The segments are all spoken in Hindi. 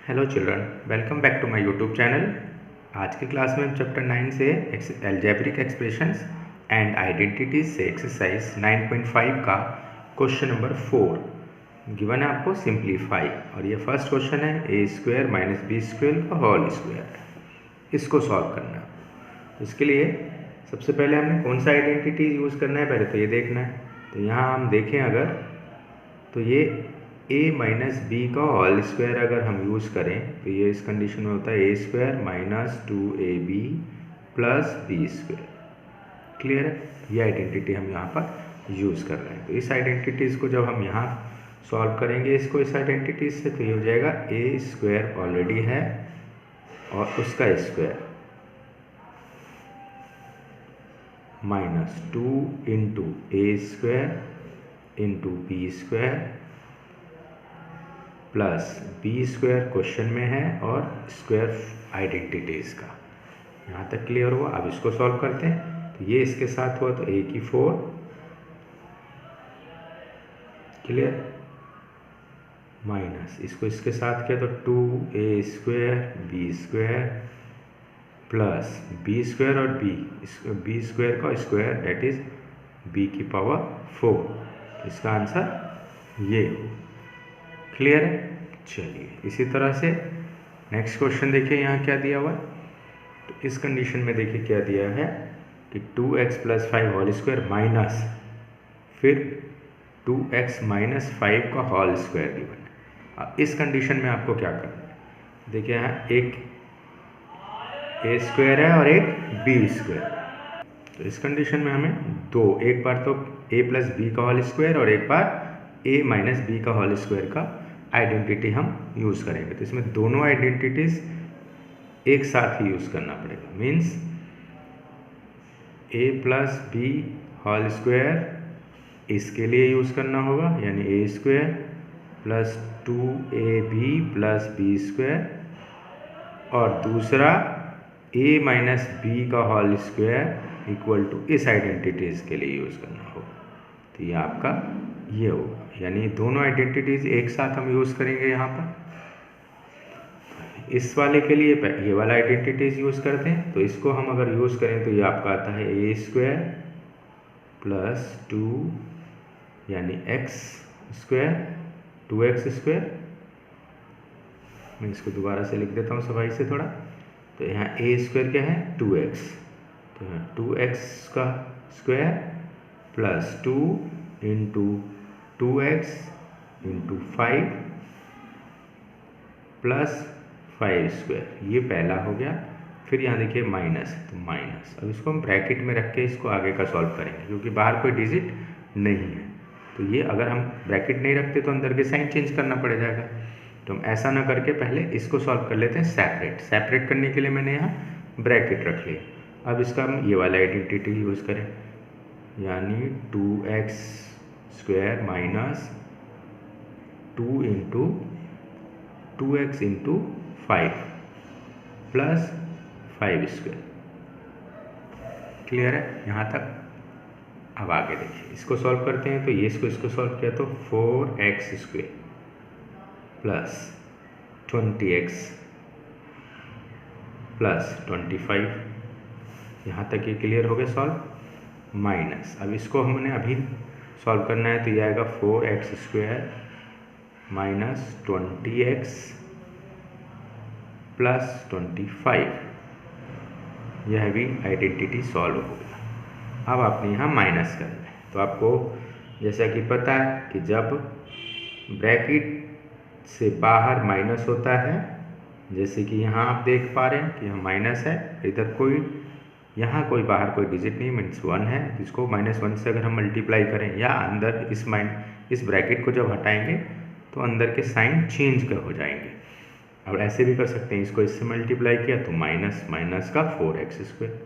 Hello children, welcome back to my YouTube channel. आज की क्लास में हम चैप्टर 9 से एल्जेब्रिक एक्सप्रेशंस एंड आइडेंटिटीज से एक्सरसाइज 9.5 का क्वेश्चन नंबर 4 गिवन है आपको सिंप्लीफाई। और ये फर्स्ट क्वेश्चन है a square minus b square का होल स्क्वायर। इसको सॉल्व करना है। इसके लिए सबसे पहले हमने कौन सा आइडेंटिटी यूज़ करना है, पहले तो ये देखना है। तो यहाँ हम देखें अगर, तो ये a माइनस बी का होल स्क्वायर अगर हम यूज़ करें तो ये इस कंडीशन में होता है a square minus 2ab plus b square. Clear है? ये आइडेंटिटी हम यहाँ पर यूज़ कर रहे हैं। तो इस आइडेंटिटीज़ को जब हम यहाँ सॉल्व करेंगे इसको इस आइडेंटिटीज से, तो ये हो जाएगा a स्क्वायर ऑलरेडी है और उसका square minus 2 into a square into b square plus b square question में है और स्क्वायर आइडेंटिटीज़ का। यहाँ तक क्लियर हुआ? अब इसको सॉल्व करते हैं। तो ये इसके साथ हुआ तो a की 4, क्लियर, माइनस इसको इसके साथ किया तो 2a square b square plus b square और बी स्क्वायर का स्क्वायर डेट इज b की पावर 4। इसका आंसर ये हो। क्लियर है? चलिए इसी तरह से नेक्स्ट क्वेश्चन देखिए, यहाँ क्या दिया हुआ है। तो इस कंडीशन में देखिए क्या दिया है कि 2x plus 5 whole square minus फिर 2x माइनस 5 का होल स्क्वायर गिवन है। अब इस कंडीशन में आपको क्या करना है, देखिए यहाँ एक a स्क्वायर है और एक b स्क्वायर। तो इस कंडीशन में हमें दो, एक बार तो a प्लस बी का होल स्क्वायर और एक बार a माइनस बी का होल स्क्वायर का आइडेंटिटी हम यूज़ करेंगे। तो इसमें दोनों आइडेंटिटीज़ एक साथ ही यूज़ करना पड़ेगा। Means a plus b whole square इसके लिए यूज़ करना होगा, यानी a square plus 2ab plus b square, और दूसरा a माइनस बी का होल स्क्वायर इक्वल टू इस आइडेंटिटीज़ के लिए यूज़ करना होगा। तो ये आपका ये होगा, यानी दोनों आइडेंटिटीज़ एक साथ हम यूज़ करेंगे। यहाँ पर इस वाले के लिए ये वाला आइडेंटिटीज़ यूज़ करते हैं। तो इसको हम अगर यूज़ करें तो ये आपका आता है a स्क्वायर प्लस 2 यानी x स्क्वायर 2x स्क्वायर। मैं इसको दोबारा से लिख देता हूँ सफाई से थोड़ा। तो यहाँ a स्क्वायर क्या है 2x, तो यहाँ 2x का square plus 2 into 2x into 5 plus 5 square, ये पहला हो गया। फिर यहाँ देखिए माइनस, तो माइनस, अब इसको हम ब्रैकेट में रख के इसको आगे का सॉल्व करेंगे क्योंकि बाहर कोई डिजिट नहीं है। तो ये अगर हम ब्रैकेट नहीं रखते तो अंदर के साइन चेंज करना पड़ जाएगा। तो हम ऐसा ना करके पहले इसको सॉल्व कर लेते हैं सेपरेट। सेपरेट करने के लिए मैंने यहाँ ब्रैकेट रख लिया। अब इसका हम ये वाला आइडेंटिटी यूज़ करें, यानी 2x square minus 2 into 2x into 5 plus 5 square. Clear है यहाँ तक? अब आगे देखिए, इसको सॉल्व करते हैं। तो ये इसको सॉल्व किया तो 4x square plus 20x plus 25, यहाँ तक ये क्लियर हो गया सॉल्व। माइनस अब इसको हमने अभी सॉल्व करना है, तो ये आएगा 4x square minus 20x plus 25। यह भी आइडेंटिटी सॉल्व हो गया। अब आपने यहाँ माइनस करना है। तो आपको जैसा कि पता है कि जब ब्रैकेट से बाहर माइनस होता है, जैसे कि यहाँ आप देख पा रहे हैं कि यहाँ माइनस है, इधर कोई यहाँ कोई बाहर कोई डिजिट नहीं, मीन्स 1 है, जिसको -1 से अगर हम मल्टीप्लाई करें या अंदर इस ब्रैकेट को जब हटाएंगे तो अंदर के साइन चेंज कर हो जाएंगे। अब ऐसे भी कर सकते हैं, इसको इससे मल्टीप्लाई किया तो माइनस माइनस का 4x स्क्वायर,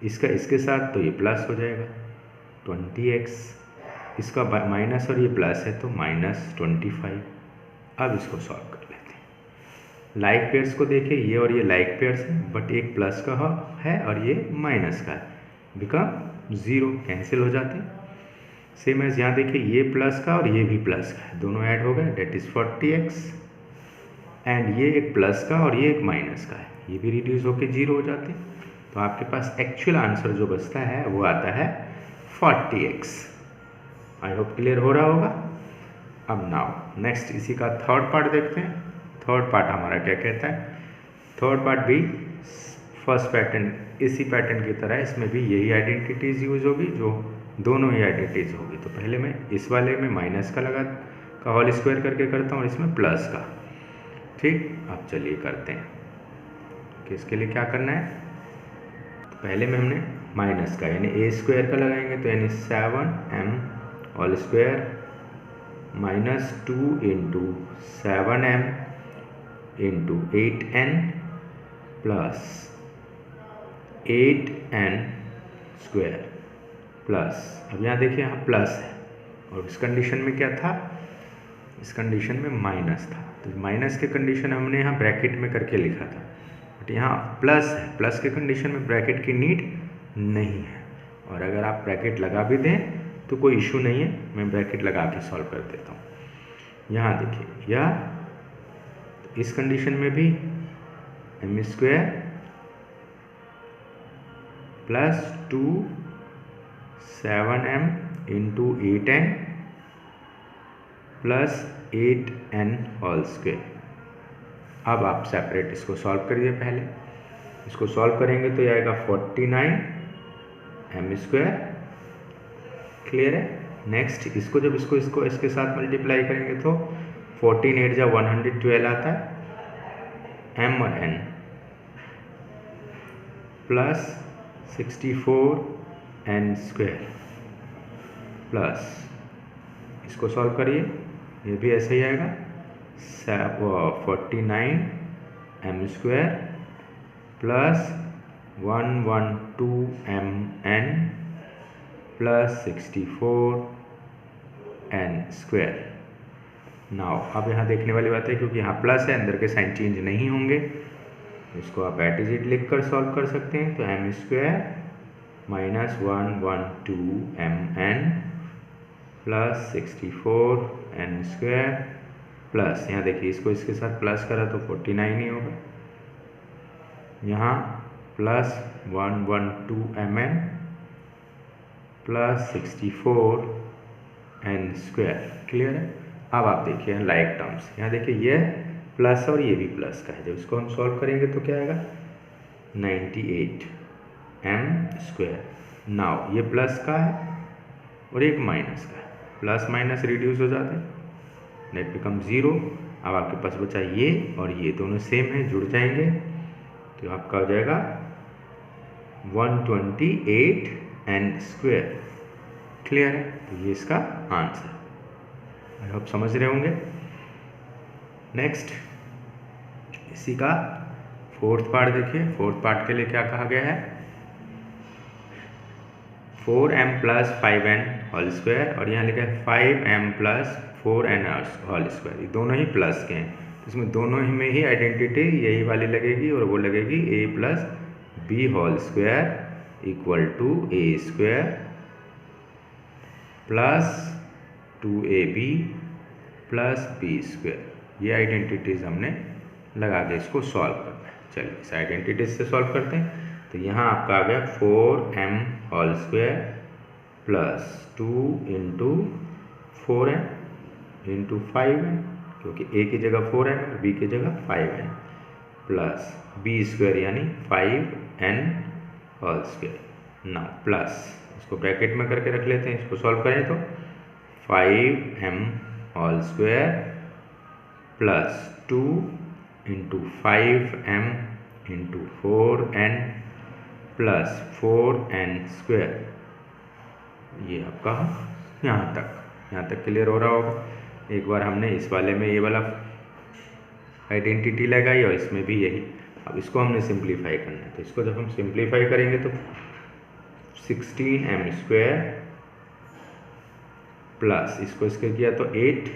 इसका इसके साथ तो ये प्लस हो जाएगा 20x, इसका माइनस और ये प्लस है तो माइनस 25। अब इसको सॉल्व कर लेते हैं। लाइक पेयर्स को देखिए, ये और ये लाइक पेयर्स हैं, बट एक प्लस का है और ये माइनस का है, बिकम 0 कैंसिल हो जाते हैं। सेम एज यहाँ देखिए, ये प्लस का और ये भी प्लस का है, दोनों ऐड हो गए, डेट इज 40x एंड ये एक प्लस का और ये एक माइनस का है, ये भी रिड्यूस होके 0 हो जाते हैं। तो आपके पास एक्चुअल आंसर जो बचता है वो आता है 40x। आई होप क्लियर हो रहा होगा। अब नाउ नेक्स्ट इसी का थर्ड पार्ट देखते हैं। थर्ड पार्ट हमारा क्या कहता है, थर्ड पार्ट भी फर्स्ट पैटर्न, इसी पैटर्न की तरह इसमें भी यही आइडेंटिटीज यूज होगी, जो दोनों ही आइडेंटिटीज होगी। तो पहले मैं इस वाले में माइनस का होल स्क्वायर करके करता हूँ, इसमें प्लस का। ठीक, अब चलिए करते हैं कि इसके लिए क्या करना है। तो पहले में हमने माइनस का यानी ए स्क्वायर का लगाएंगे, तो यानी 7m whole square minus 2 into 7m into 8n plus 8n square plus, अब यहाँ देखिए यहाँ प्लस है और इस कंडीशन में क्या था, इस कंडीशन में माइनस था। तो माइनस के कंडीशन हमने यहाँ ब्रैकेट में करके लिखा था, बट यहाँ प्लस है, प्लस के कंडीशन में ब्रैकेट की नीड नहीं है। और अगर आप ब्रैकेट लगा भी दें तो कोई इशू नहीं है, मैं ब्रैकेट लगा के सॉल्व कर देता हूँ। यहाँ देखिए यह इस कंडीशन में भी m square plus 2 7m into 8n plus 8n whole square. अब आप सेपरेट इसको सॉल्व करिए। पहले इसको सॉल्व करेंगे तो ये आएगा 49m स्क्वायर। क्लियर है। नेक्स्ट इसको जब इसको इसके साथ मल्टीप्लाई करेंगे तो 14 8 जा 112 आता है, m और n plus 64n square plus, इसको सॉल्व करिए, ये भी ऐसे ही आएगा 49m square plus 112mn plus 64n square. Now अब यहाँ देखने वाली बात है, क्योंकि यहाँ प्लस है, अंदर के साइन चेंज नहीं होंगे, इसको आप एट इज इट लिख कर सॉल्व कर सकते हैं। तो m square minus 112mn plus 64n square plus, यहाँ देखिए इसको इसके साथ प्लस करा तो 49 ही होगा, यहाँ plus 112mn plus 64n square. Clear है। अब आप देखिए लाइक टर्म्स, यहाँ देखिए ये प्लस और ये भी प्लस का है, जब इसको हम सॉल्व करेंगे तो क्या आएगा 98m स्क्वायर। नाउ ये प्लस का है और एक माइनस का है, प्लस माइनस रिड्यूस हो जाते हैं, नेट बिकम 0। अब आपके पास बचा ये और ये दोनों सेम है, जुड़ जाएंगे तो आपका हो जाएगा 128n स्क्वायर। क्लियर है। तो ये इसका आंसर, आई होप समझ रहे होंगे। नेक्स्ट इसी का फोर्थ पार्ट देखिए। फोर्थ पार्ट के लिए क्या कहा गया है, 4m plus 5n whole square और यहाँ लिखा है 5m plus 4n whole square, ये दोनों ही प्लस के हैं, तो इसमें दोनों ही में ही आइडेंटिटी यही वाली लगेगी और वो लगेगी a plus b whole square equal to a square plus 2ab plus b square. ये आइडेंटिटीज हमने लगा के इसको सॉल्व करना है। चलिए इस आइडेंटिटीज से सॉल्व करते हैं। तो यहाँ आपका आ गया 4m whole square plus 2 into 4m into 5n, क्योंकि a की जगह 4n और b की जगह 5n प्लस b स्क्वायर यानी 5n whole square. Now plus इसको ब्रैकेट में करके रख लेते हैं, इसको सॉल्व करें तो 5m whole square plus 2 into 5m into 4n plus 4n square. ये आपका यहाँ तक क्लियर हो रहा होगा। एक बार हमने इस वाले में ये वाला आइडेंटिटी लगाई और इसमें भी यही। अब इसको हमने सिंप्लीफाई करना है, तो इसको जब हम सिंप्लीफाई करेंगे तो 16m स्क्वायर प्लस इसको इसके किया तो 8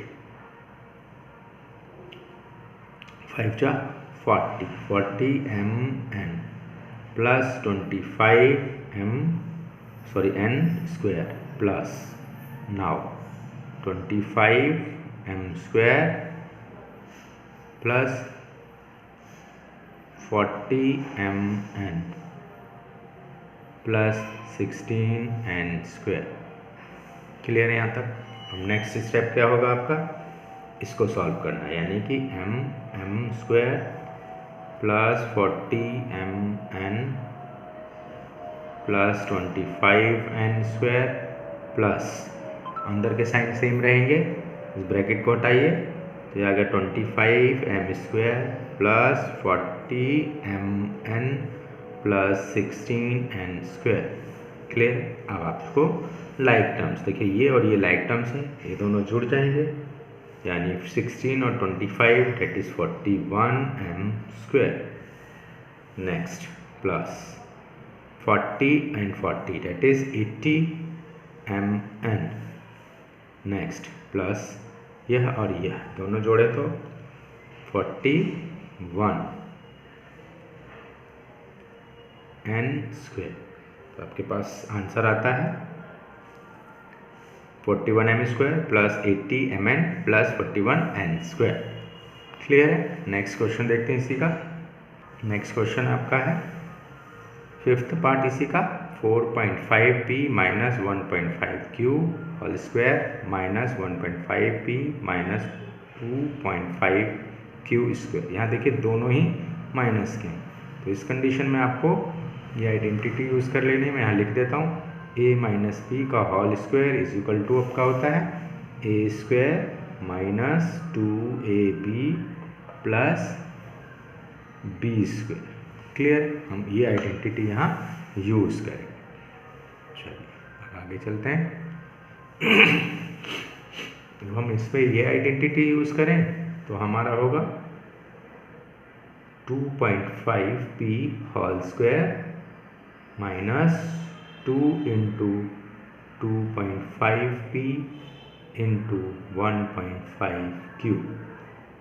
5 जा 40mn plus 25n square plus now 25m square plus 40mn plus 16n square. Clear है यहाँ तक। अब नेक्स्ट स्टेप क्या होगा आपका, इसको सॉल्व करना है, यानी कि m square plus 40mn plus 25n square plus अंदर के साइन सेम रहेंगे, इस ब्रैकेट को हटाइए तो ये आ गया 25m square plus 40mn plus 16n square. Clear. अब आपको लाइक टर्म्स, देखिए ये और ये लाइक टर्म्स हैं, ये दोनों जुड़ जाएंगे, यानी 16 और 25 that is 41m square. Next plus 40 and 40 that is 80mn। Next plus यह और यह दोनों जोड़े तो 41n स्क्वायर। तो आपके पास आंसर आता है 41m square plus 80mn plus 41n square. Clear है। नेक्स्ट क्वेश्चन देखते हैं इसी का। नेक्स्ट क्वेश्चन आपका है फिफ्थ पार्ट इसी का, 4.5p minus 1.5q whole square minus 1.5p minus 2.5q square. यहाँ देखिए दोनों ही माइनस के हैं, तो इस कंडीशन में आपको ये आइडेंटिटी यूज़ कर लेनी है। मैं यहाँ लिख देता हूँ a माइनस पी का whole square is equal to आपका होता है a square minus 2ab plus b square. Clear. हम ये आइडेंटिटी यहाँ यूज़ करेंगे। चलिए अब आगे चलते हैं। जब हम इस पर ये आइडेंटिटी यूज़ करें तो हमारा होगा 2.5p whole square minus 2 into 2.5p into 1.5q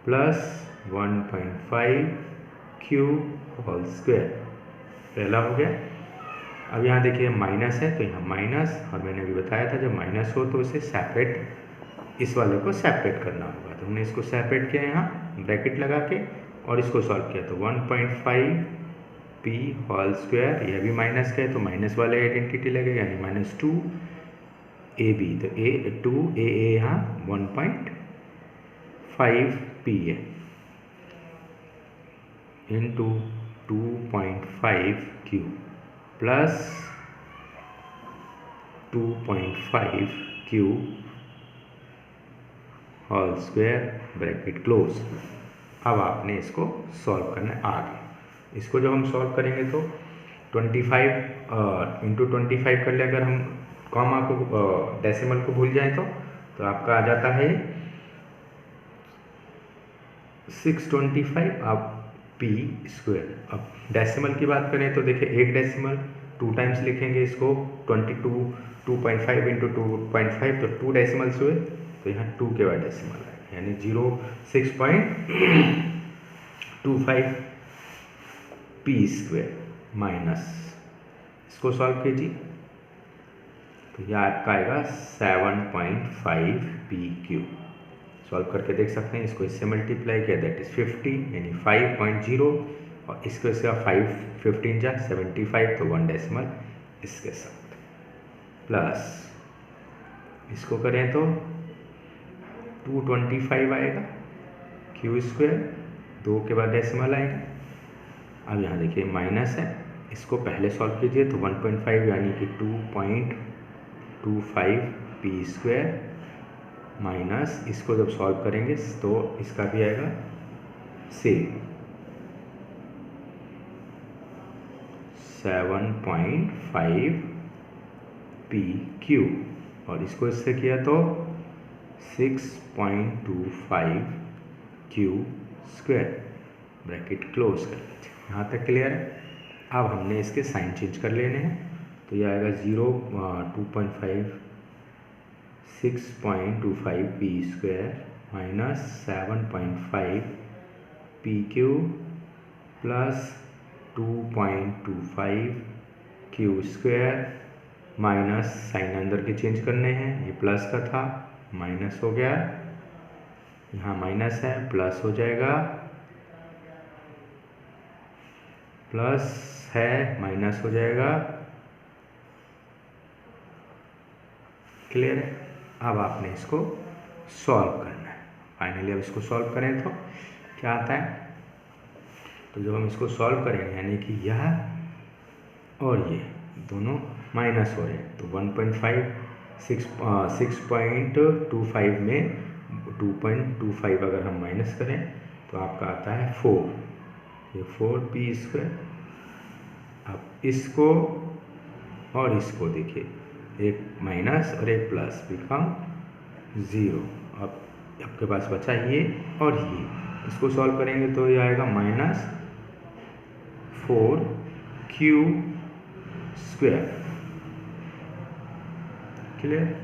plus 1.5q whole square. पहला हो गया। अब यहाँ देखिए माइनस है तो यहाँ माइनस, और मैंने अभी बताया था जब माइनस हो तो इसे सेपरेट, इस वाले को सेपरेट करना होगा, तो हमने इसको सेपरेट किया यहाँ ब्रैकेट लगा के और इसको सॉल्व किया तो 1.5p होल स्क्वायर, यह भी माइनस का है तो माइनस वाले आइडेंटिटी लगेगा, यानी माइनस 2ab, तो 2a यहाँ 1.5p है into 2.5q plus 2.5q whole square bracket close. अब आपने इसको सॉल्व करना है आगे। इसको जब हम सॉल्व करेंगे तो 25 इंटू 25 कर ले, अगर हम कॉमा को डेसिमल को भूल जाए तो आपका आ जाता है 625 अब p स्क्वायर। अब डेसिमल की बात करें तो देखिए एक डेसिमल 2 टाइम्स लिखेंगे इसको 2.5 इंटू 2.5 तो 2 डेसिमल्स हुए, तो यहाँ 2 के बाद डेसिमल है, यानी 6.25p स्क्वायर माइनस, इसको सॉल्व कीजिए तो यह आपका आएगा 7.5pq। सॉल्व करके देख सकते हैं, इसको इससे मल्टीप्लाई किया दैट इज 50 यानी 5.0, और इसको इसका 5 15 जा 75 तो 1 डेसिमल इसके साथ, प्लस इसको करें तो 225 आएगा क्यू स्क्वायर, 2 के बाद डेसिमल आएगा। अब यहाँ देखिए माइनस है, इसको पहले सॉल्व कीजिए तो 1.5 यानी कि 2.25p स्क्वायर माइनस, इसको जब सॉल्व करेंगे तो इसका भी आएगा सेम 7.5pq, और इसको इससे किया तो 6.25q स्क्वायर ब्रैकेट क्लोज कर लीजिए। यहाँ तक क्लियर है। अब हमने इसके साइन चेंज कर लेने हैं, तो यह आएगा 6.25p square minus 7.5pq plus 2.25q square minus, sign अंदर के चेंज करने हैं, ये प्लस का था माइनस हो गया, यहाँ माइनस है प्लस हो जाएगा प्लस है माइनस हो जाएगा। क्लियर है। अब आपने इसको सॉल्व करना है। फाइनली अब इसको सॉल्व करें तो क्या आता है, तो जब हम इसको सॉल्व करेंगे यानी कि यह और ये दोनों माइनस हो रहे हैं, तो 6.25 में 2.25 अगर हम माइनस करें तो आपका आता है 4, ये 4p²। अब इसको और इसको देखिए, एक माइनस और एक प्लस बिकम 0। अब आपके पास बचा ये और ये, इसको सॉल्व करेंगे तो ये आएगा -4q²। क्लियर,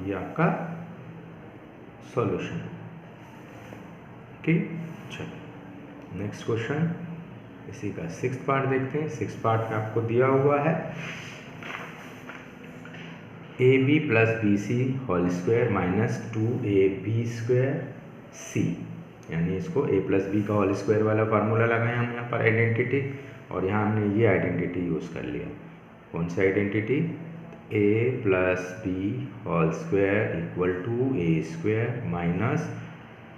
ये आपका सॉल्यूशन। ठीक, चलिए नेक्स्ट क्वेश्चन, इसी का 6th पार्ट देखते हैं। 6th पार्ट में आपको दिया हुआ है AB + BC² - 2AB²C, यानी इसको A + B का होल स्क्वायर वाला फार्मूला लगाए हम यहाँ पर आइडेंटिटी, और यहाँ हमने ये आइडेंटिटी यूज़ कर लिया। कौन सी identity, A + B² =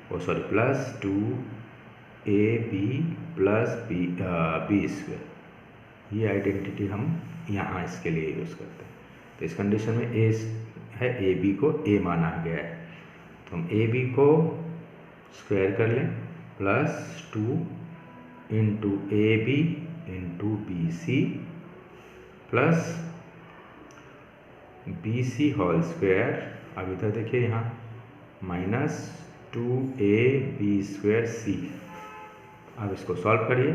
A² plus 2AB + B²। ये आइडेंटिटी हम यहाँ इसके लिए यूज़ करते हैं। तो इस कंडीशन में A है, AB को A माना गया है, तो हम AB को स्क्वायर कर लें, +2 × AB × BC प्लस BC²। अब इधर देखिए यहाँ -2AB²C। अब इसको सॉल्व करिए,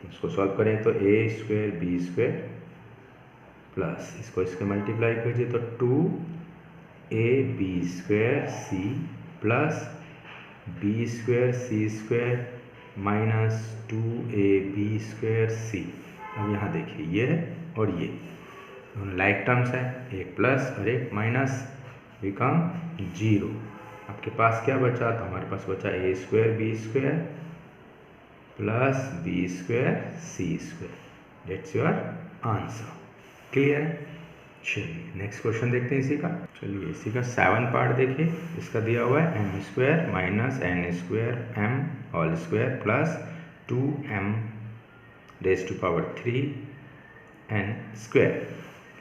इसको सॉल्व करें तो A² B² प्लस इसको इसके मल्टीप्लाई कीजिए तो 2AB²C plus B²C² minus 2AB²C। अब यहाँ देखिए ये है और ये दोनों लाइक टर्म्स है, एक प्लस और एक माइनस बिकम 0। आपके पास क्या बचा, तो हमारे पास बचा A² B² plus B²C²। That's your answer. Clear है। चलिए नेक्स्ट क्वेश्चन देखते हैं इसी का। चलिए इसी का 7 पार्ट देखिए। इसका दिया हुआ है m² - n²m² plus 2m⁻³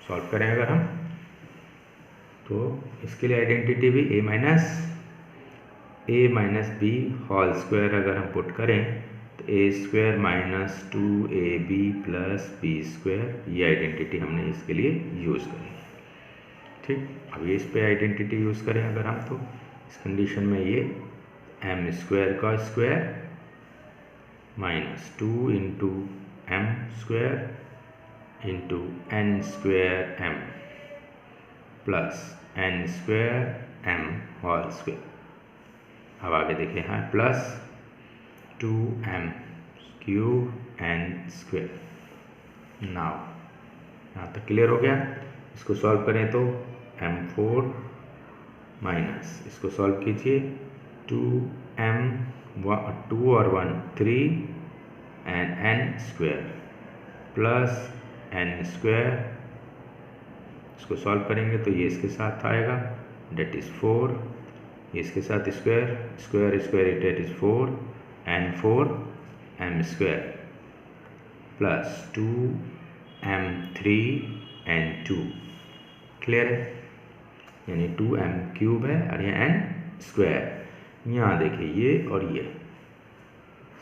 solve करें अगर हम, तो इसके लिए आइडेंटिटी भी a - b² अगर हम पुट करें तो A² - 2AB + B², ये आइडेंटिटी हमने इसके लिए यूज़ करी। ठीक, अब ये इस पे आइडेंटिटी यूज़ करें अगर हम, तो इस कंडीशन में ये m² का square -2 × m² × n² plus n²m²। अब आगे देखिए यहाँ प्लस 2m³ n²। नाउ यहाँ तक क्लियर हो गया। इसको सॉल्व करें तो m4 माइनस इसको सॉल्व कीजिए 2 और 1 3 and n² प्लस n²। इसको सॉल्व करेंगे तो ये इसके साथ आएगा, डेट इज़ 4, ये इसके साथ square that is 4 and 4 m² plus 2m3 and 2। Clear है, यानी 2m³ है और ये n²। यहाँ देखिए ये और ये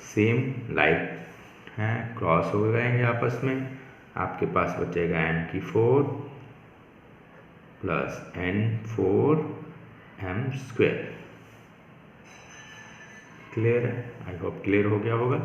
सेम लाइक हैं, क्रॉस हो जाएंगे आपस में। आपके पास बचेगा m⁴ प्लस n4m²। क्लियर है, आई होप क्लियर हो गया होगा।